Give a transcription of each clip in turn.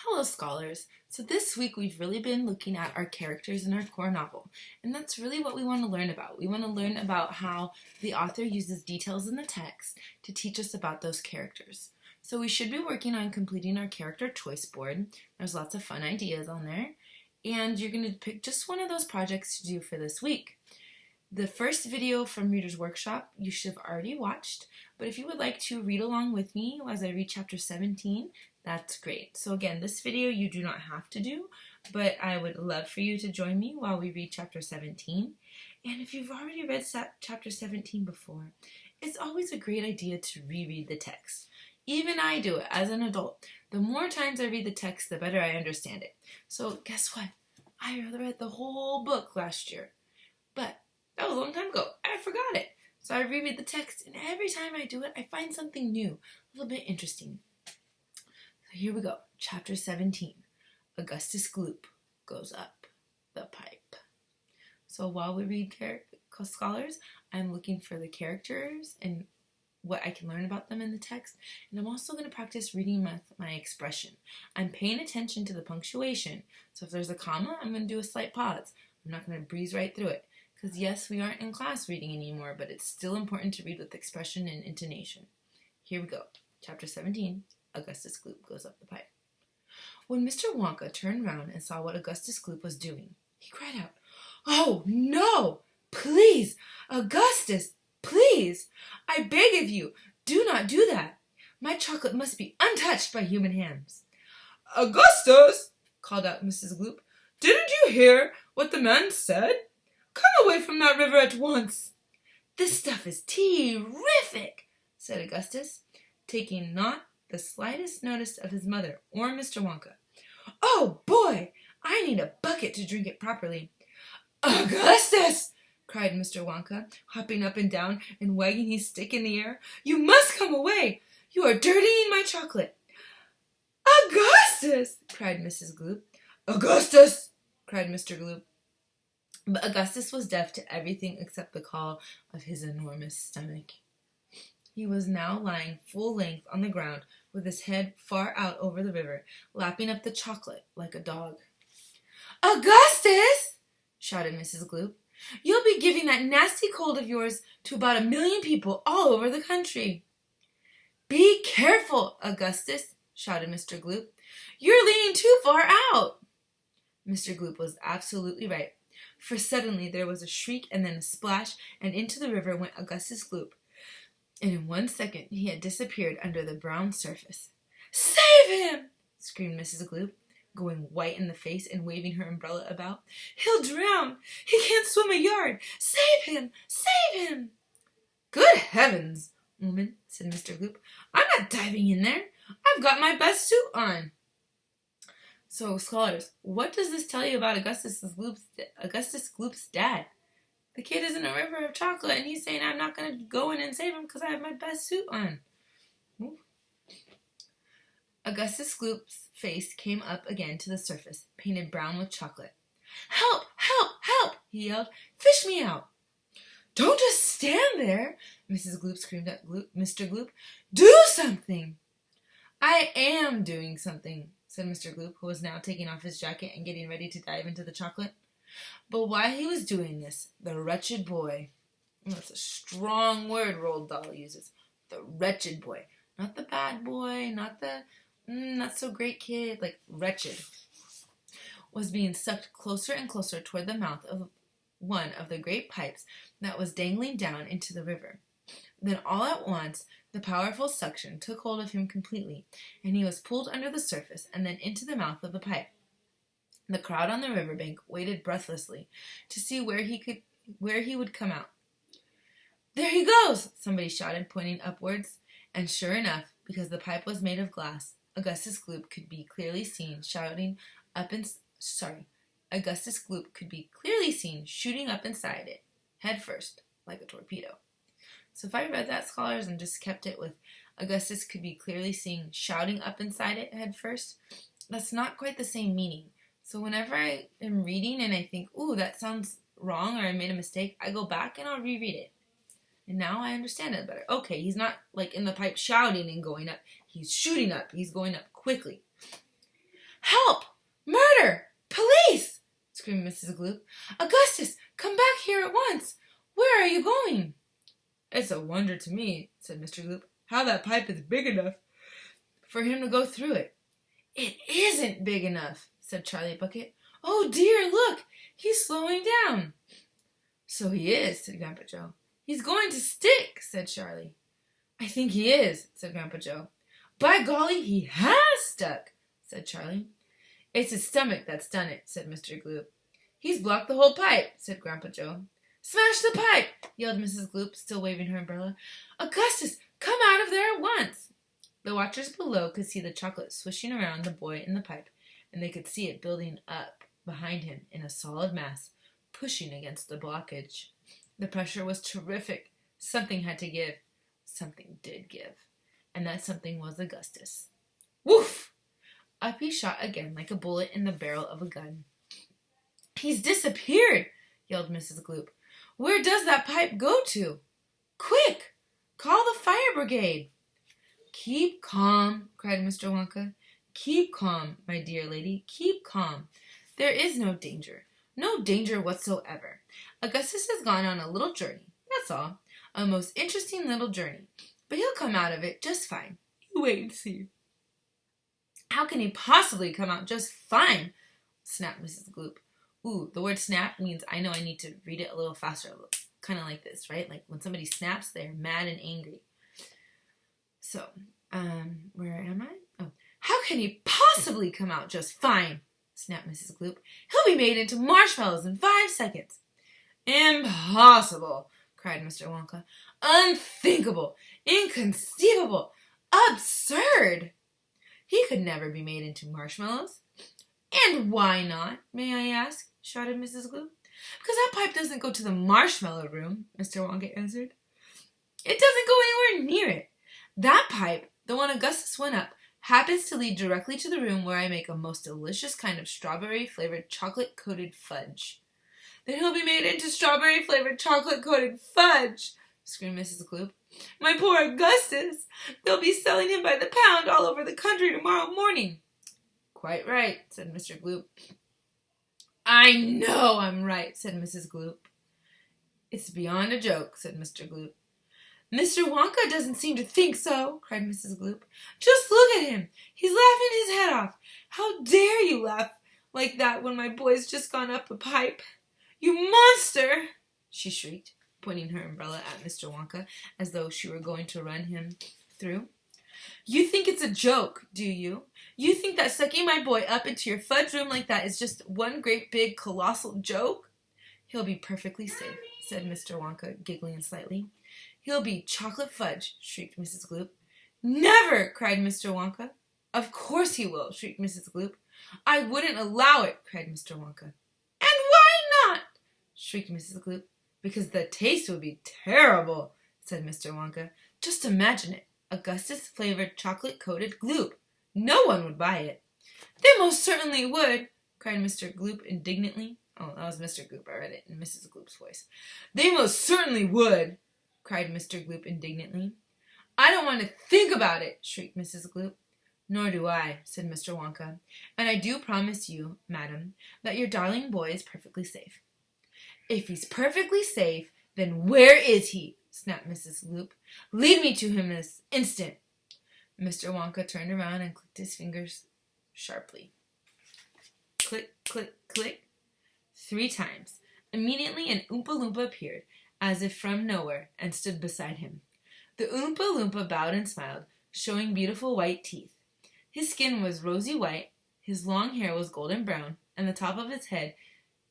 Hello, scholars. So this week we've really been looking at our characters in our core novel, and that's really what we want to learn about. We want to learn about how the author uses details in the text to teach us about those characters. So we should be working on completing our character choice board. There's lots of fun ideas on there, and you're going to pick just one of those projects to do for this week. The first video from Reader's Workshop you should have already watched, but if you would like to read along with me as I read chapter 17, that's great. So again, this video you do not have to do, but I would love for you to join me while we read chapter 17. And if you've already read chapter 17 before, it's always a great idea to reread the text. Even I do it as an adult. The more times I read the text, the better I understand it. So guess what? I read the whole book last year, but that was a long time ago. I forgot it. So I reread the text, and every time I do it, I find something new, a little bit interesting. So here we go. Chapter 17. Augustus Gloop goes up the pipe. So while we read scholars, I'm looking for the characters and what I can learn about them in the text. And I'm also going to practice reading my expression. I'm paying attention to the punctuation. So if there's a comma, I'm going to do a slight pause. I'm not going to breeze right through it. Because yes, we aren't in class reading anymore, but it's still important to read with expression and intonation. Here we go. Chapter 17, Augustus Gloop goes up the pipe. When Mr. Wonka turned round and saw what Augustus Gloop was doing, he cried out, "Oh, no! Please, Augustus, please! I beg of you, do not do that! My chocolate must be untouched by human hands." "Augustus!" called out Mrs. Gloop. "Didn't you hear what the man said? Come away from that river at once." "This stuff is terrific," said Augustus, taking not the slightest notice of his mother or Mr. Wonka. "Oh, boy, I need a bucket to drink it properly." "Augustus!" cried Mr. Wonka, hopping up and down and wagging his stick in the air. "You must come away. You are dirtying my chocolate." "Augustus!" cried Mrs. Gloop. "Augustus!" cried Mr. Gloop. But Augustus was deaf to everything except the call of his enormous stomach. He was now lying full length on the ground, with his head far out over the river, lapping up the chocolate like a dog. "Augustus!" shouted Mrs. Gloop. "You'll be giving that nasty cold of yours to about 1,000,000 people all over the country." "Be careful, Augustus!" shouted Mr. Gloop. "You're leaning too far out." Mr. Gloop was absolutely right, for suddenly there was a shriek and then a splash, and into the river went Augustus Gloop, and in 1 second he had disappeared under the brown surface. "Save him!" screamed Mrs. Gloop, going white in the face and waving her umbrella about. "He'll drown! He can't swim a yard! Save him! Save him!" "Good heavens, woman," said Mr. Gloop. "I'm not diving in there. I've got my best suit on." So, scholars, what does this tell you about Augustus Gloop's dad? The kid is in a river of chocolate, and he's saying, "I'm not going to go in and save him because I have my best suit on." Ooh. Augustus Gloop's face came up again to the surface, painted brown with chocolate. "Help! Help! Help!" he yelled. "Fish me out!" "Don't just stand there," Mrs. Gloop screamed at Mr. Gloop. "Do something!" "I am doing something," said Mr. Gloop, who was now taking off his jacket and getting ready to dive into the chocolate. But while he was doing this, the wretched boy, that's a strong word Roald Dahl uses, the wretched boy, not the bad boy, not the not so great kid, like wretched, was being sucked closer and closer toward the mouth of one of the great pipes that was dangling down into the river. Then all at once the powerful suction took hold of him completely, and he was pulled under the surface and then into the mouth of the pipe. The crowd on the riverbank waited breathlessly to see where he would come out. "There he goes!" somebody shouted, pointing upwards. And sure enough, because the pipe was made of glass, Augustus Gloop could be clearly seen shooting up inside it, head first, like a torpedo. So if I read that, scholars, and just kept it with Augustus could be clearly seen shouting up inside it head first, that's not quite the same meaning. So whenever I am reading and I think, "Ooh, that sounds wrong," or I made a mistake, I go back and I'll reread it. And now I understand it better. Okay, he's not like in the pipe shouting and going up. He's shooting up. He's going up quickly. Help! Murder! Police! Screamed Mrs. Gloop. Augustus, come back here at once! Where are you going? It's a wonder to me, said Mr. Gloop, how that pipe is big enough for him to go through it. It isn't big enough, said Charlie Bucket. Oh dear, look! He's slowing down. So he is, said Grandpa Joe. He's going to stick, said Charlie. I think he is, said Grandpa Joe. By golly, he has stuck, said Charlie. It's his stomach that's done it, said Mr. Gloop. He's blocked the whole pipe, said Grandpa Joe. Smash the pipe, yelled Mrs. Gloop, still waving her umbrella. Augustus, come out of there at once. The watchers below could see the chocolate swishing around the boy in the pipe, and they could see it building up behind him in a solid mass, pushing against the blockage. The pressure was terrific. Something had to give. Something did give. And that something was Augustus. Woof! Up he shot again like a bullet in the barrel of a gun. He's disappeared, yelled Mrs. Gloop. Where does that pipe go to? Quick! Call the fire brigade. Keep calm, cried Mr. Wonka. Keep calm, my dear lady. Keep calm. There is no danger. No danger whatsoever. Augustus has gone on a little journey. That's all. A most interesting little journey. But he'll come out of it just fine. You wait and see. How can he possibly come out just fine? Snapped Mrs. Gloop. Ooh, the word snap means I know I need to read it a little faster. Kind of like this, right? Like when somebody snaps, they're mad and angry. So, where am I? Oh, how can he possibly come out just fine? Snapped Mrs. Gloop. He'll be made into marshmallows in 5 seconds. Impossible, cried Mr. Wonka. Unthinkable, inconceivable, absurd. He could never be made into marshmallows. And why not, may I ask? Shouted Mrs. Gloop. Because that pipe doesn't go to the marshmallow room, Mr. Wonka answered. It doesn't go anywhere near it. That pipe, the one Augustus went up, happens to lead directly to the room where I make a most delicious kind of strawberry-flavored chocolate-coated fudge. Then he'll be made into strawberry-flavored chocolate-coated fudge, screamed Mrs. Gloop. My poor Augustus! They'll be selling him by the pound all over the country tomorrow morning. Quite right, said Mr. Gloop. I know I'm right, said Mrs. Gloop. It's beyond a joke, said Mr. Gloop. Mr. Wonka doesn't seem to think so, cried Mrs. Gloop. Just look at him. He's laughing his head off. How dare you laugh like that when my boy's just gone up a pipe? You monster! She shrieked, pointing her umbrella at Mr. Wonka as though she were going to run him through. You think it's a joke, do you? You think that sucking my boy up into your fudge room like that is just one great big colossal joke? He'll be perfectly safe, said Mr. Wonka, giggling slightly. He'll be chocolate fudge, shrieked Mrs. Gloop. Never, cried Mr. Wonka. Of course he will, shrieked Mrs. Gloop. I wouldn't allow it, cried Mr. Wonka. And why not? Shrieked Mrs. Gloop. Because the taste would be terrible, said Mr. Wonka. Just imagine it. Augustus-flavored chocolate-coated gloop. No one would buy it. They most certainly would, cried Mr. Gloop indignantly. Oh, that was Mr. Gloop. I read it in Mrs. Gloop's voice. They most certainly would, cried Mr. Gloop indignantly. I don't want to think about it, shrieked Mrs. Gloop. Nor do I, said Mr. Wonka. And I do promise you, madam, that your darling boy is perfectly safe. If he's perfectly safe, then where is he? Snapped Mrs. Gloop. Lead me to him this instant. Mr. Wonka turned around and clicked his fingers sharply. Click, click, click. 3 times. Immediately an Oompa Loompa appeared, as if from nowhere, and stood beside him. The Oompa Loompa bowed and smiled, showing beautiful white teeth. His skin was rosy white, his long hair was golden brown, and the top of his head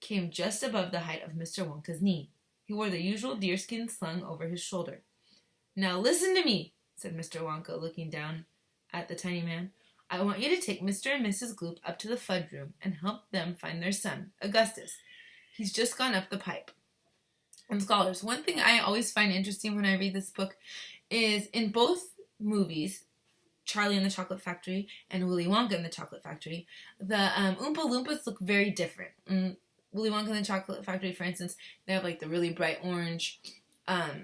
came just above the height of Mr. Wonka's knee. He wore the usual deerskin slung over his shoulder. Now listen to me, said Mr. Wonka, looking down at the tiny man. I want you to take Mr. and Mrs. Gloop up to the fudge room and help them find their son, Augustus. He's just gone up the pipe. And scholars, one thing I always find interesting when I read this book is in both movies, Charlie and the Chocolate Factory and Willy Wonka and the Chocolate Factory, the Oompa Loompas look very different. Willy Wonka and the Chocolate Factory, for instance, they have like the really bright orange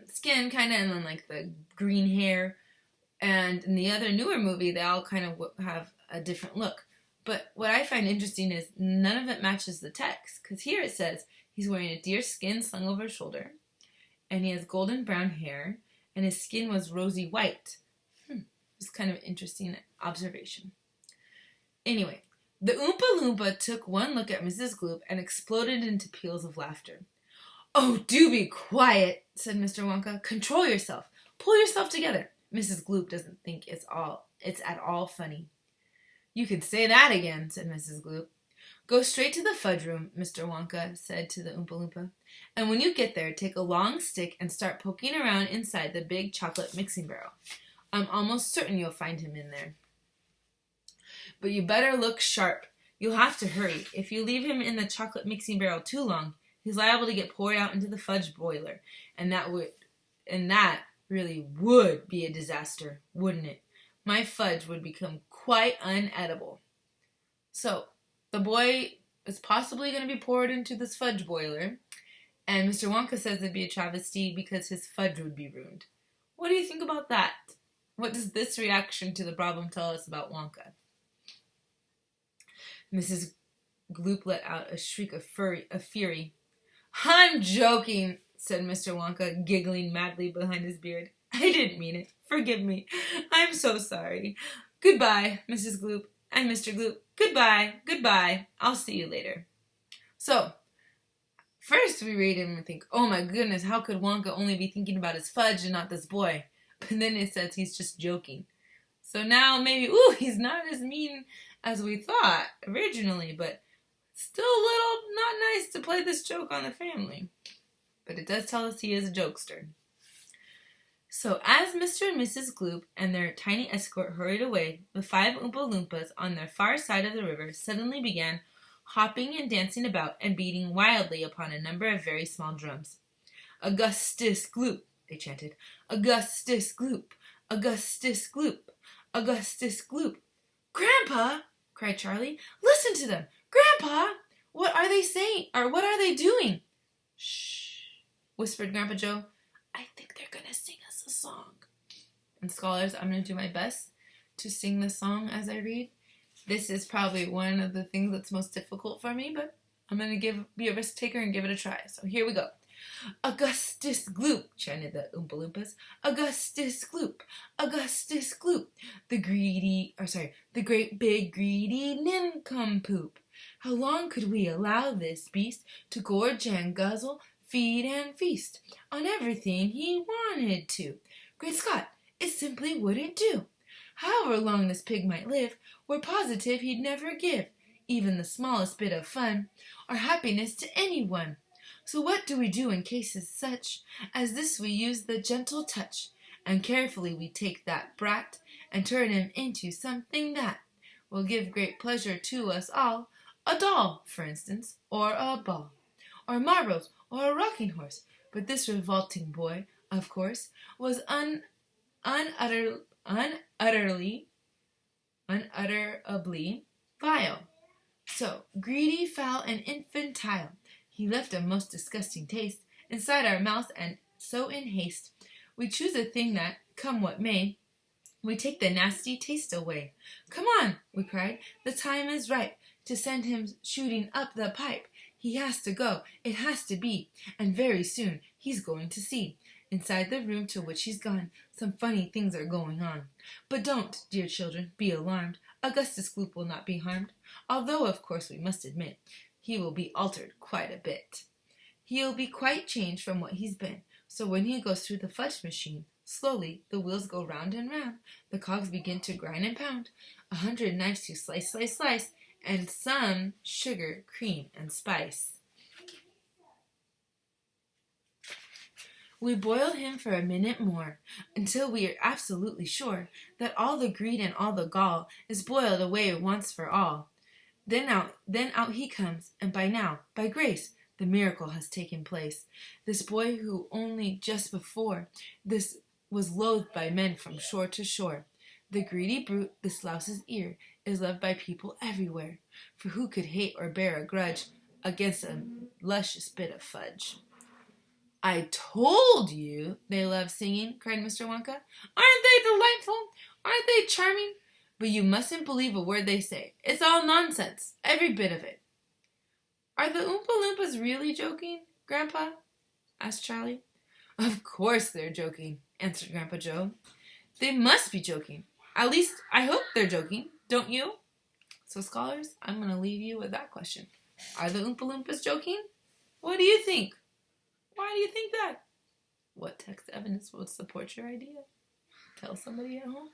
skin kind of, and then like the green hair. And in the other newer movie, they all kind of have a different look. But what I find interesting is none of it matches the text, because here it says he's wearing a deer skin slung over his shoulder, and he has golden brown hair, and his skin was rosy white. It's kind of interesting observation. Anyway, the Oompa Loompa took one look at Mrs. Gloop and exploded into peals of laughter. "Oh, do be quiet," said Mr. Wonka. "Control yourself. Pull yourself together. Mrs. Gloop doesn't think it's at all funny." "You could say that again," said Mrs. Gloop. "Go straight to the fudge room," Mr. Wonka said to the Oompa Loompa. "And when you get there, take a long stick and start poking around inside the big chocolate mixing barrel. I'm almost certain you'll find him in there. But you better look sharp. You'll have to hurry. If you leave him in the chocolate mixing barrel too long, he's liable to get poured out into the fudge boiler, and that really would be a disaster, wouldn't it? My fudge would become quite unedible." So, the boy is possibly going to be poured into this fudge boiler, and Mr. Wonka says it'd be a travesty because his fudge would be ruined. What do you think about that? What does this reaction to the problem tell us about Wonka? Mrs. Gloop let out a shriek of fury. "I'm joking," said Mr. Wonka, giggling madly behind his beard. "I didn't mean it. Forgive me. I'm so sorry. Goodbye, Mrs. Gloop and Mr. Gloop. Goodbye, goodbye. I'll see you later." So, first we read him and think, oh my goodness, how could Wonka only be thinking about his fudge and not this boy? But then it says he's just joking. So now maybe, he's not as mean as we thought originally, but still a little not nice to play this joke on the family. But it does tell us he is a jokester. So as Mr. and Mrs. Gloop and their tiny escort hurried away, the 5 Oompa Loompas on their far side of the river suddenly began hopping and dancing about and beating wildly upon a number of very small drums. "Augustus Gloop," they chanted. "Augustus Gloop, Augustus Gloop, Augustus Gloop." "Grandpa," cried Charlie, "listen to them. Grandpa, what are they saying, or what are they doing?" "Shh," whispered Grandpa Joe. "I think they're going to sing us a song." And scholars, I'm going to do my best to sing the song as I read. This is probably one of the things that's most difficult for me, but I'm going to be a risk taker and give it a try. So here we go. "Augustus Gloop," chanted the Oompa Loompas. "Augustus Gloop, Augustus Gloop, the great big greedy nincompoop. How long could we allow this beast to gorge and guzzle, feed and feast on everything he wanted to? Great Scott, it simply wouldn't do. However long this pig might live, we're positive he'd never give even the smallest bit of fun or happiness to anyone. So what do we do in cases such as this? We use the gentle touch, and carefully we take that brat and turn him into something that will give great pleasure to us all. A doll, for instance, or a ball, or marbles, or a rocking horse. But this revolting boy, of course, was unutterably vile. So greedy, foul, and infantile, he left a most disgusting taste inside our mouths, and so in haste we choose a thing that, come what may, we take the nasty taste away. Come on, we cried, the time is ripe to send him shooting up the pipe. He has to go, it has to be, and very soon he's going to see. Inside the room to which he's gone, some funny things are going on. But don't, dear children, be alarmed. Augustus Gloop will not be harmed, although, of course, we must admit, he will be altered quite a bit. He'll be quite changed from what he's been. So when he goes through the fudge machine, slowly the wheels go round and round, the cogs begin to grind and pound, 100 knives to slice, slice, slice, and some sugar, cream, and spice. We boil him for a minute more, until we are absolutely sure that all the greed and all the gall is boiled away once for all. Then out he comes, and by now, by grace, the miracle has taken place. This boy who only just before this was loathed by men from shore to shore, the greedy brute, this louse's ear, is loved by people everywhere. For who could hate or bear a grudge against a luscious bit of fudge? "I told you they love singing," cried Mr. Wonka. "Aren't they delightful? Aren't they charming? But you mustn't believe a word they say. It's all nonsense, every bit of it. Are the Oompa Loompas really joking, Grandpa? Asked Charlie. Of course they're joking, answered Grandpa Joe. They must be joking. At least, I hope they're joking, don't you? So, scholars, I'm going to leave you with that question. Are the Oompa Loompas joking? What do you think? Why do you think that? What text evidence would support your idea? Tell somebody at home.